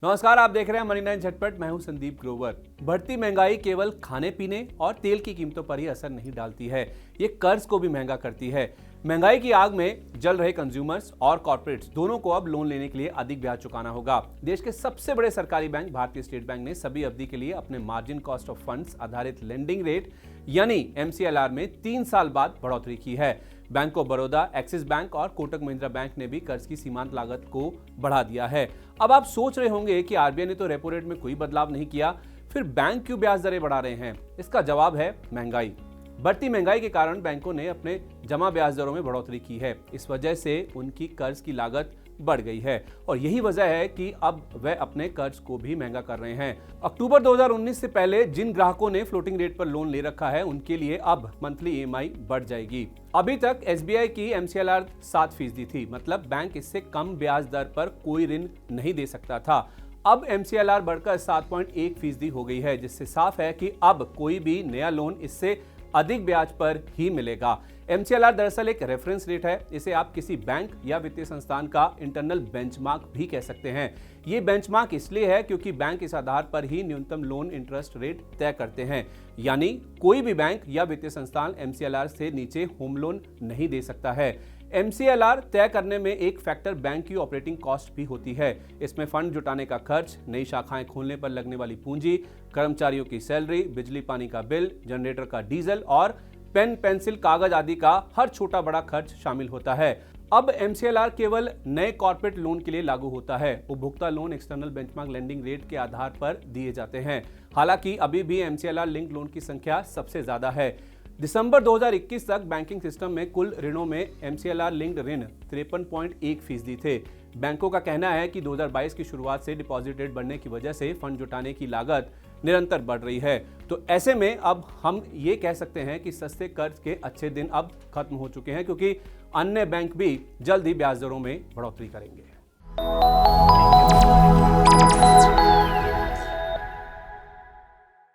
नमस्कार, आप देख रहे हैं मनी 9 झटपट। मैं हूं संदीप ग्रोवर। बढ़ती महंगाई केवल खाने पीने और तेल की कीमतों पर ही असर नहीं डालती है, ये कर्ज को भी महंगा करती है। महंगाई की आग में जल रहे कंज्यूमर्स और कॉर्पोरेट्स दोनों को अब लोन लेने के लिए अधिक ब्याज चुकाना होगा। देश के सबसे बड़े सरकारी बैंक भारतीय स्टेट बैंक ने सभी अवधि के लिए अपने मार्जिन कॉस्ट ऑफ फंड्स आधारित लेंडिंग रेट यानी MCLR में 3 साल बाद बढ़ोतरी की है। Bank of Baroda, axis bank और कोटक महिंद्रा बैंक ने भी कर्ज की सीमांत लागत को बढ़ा दिया है। अब आप सोच रहे होंगे कि RBI ने तो रेपो रेट में कोई बदलाव नहीं किया, फिर बैंक क्यों ब्याज दरें बढ़ा रहे हैं? इसका जवाब है महंगाई। बढ़ती महंगाई के कारण बैंकों ने अपने जमा ब्याज दरों में बढ़ोतरी की है। इस वजह से उनकी कर्ज की लागत बढ़ गई है और यही वजह है कि अब वे अपने कर्ज को भी महंगा कर रहे हैं। अक्टूबर 2019 से पहले जिन ग्राहकों ने फ्लोटिंग रेट पर लोन ले रखा है, उनके लिए अब मंथली EMI बढ़ जाएगी। अभी तक SBI की MCLR 7% थी, मतलब बैंक इससे कम ब्याज दर पर कोई ऋण नहीं दे सकता था। अब MCLR बढ़कर 7.1% हो गई है, जिससे साफ है कि अब कोई भी नया लोन इससे अधिक ब्याज पर ही मिलेगा। MCLR दरअसल एक रेफरेंस रेट है। इसे आप किसी बैंक या वित्तीय संस्थान का इंटरनल बेंचमार्क भी कह सकते हैं। ये बेंचमार्क इसलिए है क्योंकि बैंक इस आधार पर ही न्यूनतम लोन इंटरेस्ट रेट तय करते हैं, यानी कोई भी बैंक या वित्तीय संस्थान MCLR से नीचे होम लोन नहीं दे सकता है। MCLR तय करने में एक फैक्टर बैंक की ऑपरेटिंग कॉस्ट भी होती है। इसमें फंड जुटाने का खर्च, नई शाखाएं खोलने पर लगने वाली पूंजी, कर्मचारियों की सैलरी, बिजली पानी का बिल, जनरेटर का डीजल और पेन, पेंसिल, कागज आदि का हर छोटा बड़ा खर्च शामिल होता है। अब MCLR केवल नए कॉर्पोरेट लोन के लिए लागू होता है। उपभोक्ता loan external benchmark lending rate के आधार पर दिए जाते हैं। हालांकि अभी भी MCLR लिंक लोन की संख्या सबसे ज्यादा है। दिसंबर 2021 तक बैंकिंग सिस्टम में कुल ऋणों में MCLR लिंक्ड ऋण 53.1% थे। बैंकों का कहना है कि 2022 की शुरुआत से डिपॉजिट रेट बढ़ने की वजह से फंड जुटाने की लागत निरंतर बढ़ रही है। तो ऐसे में अब हम ये कह सकते हैं कि सस्ते कर्ज के अच्छे दिन अब खत्म हो चुके हैं, क्योंकि अन्य बैंक भी जल्द ही ब्याज दरों में बढ़ोतरी करेंगे।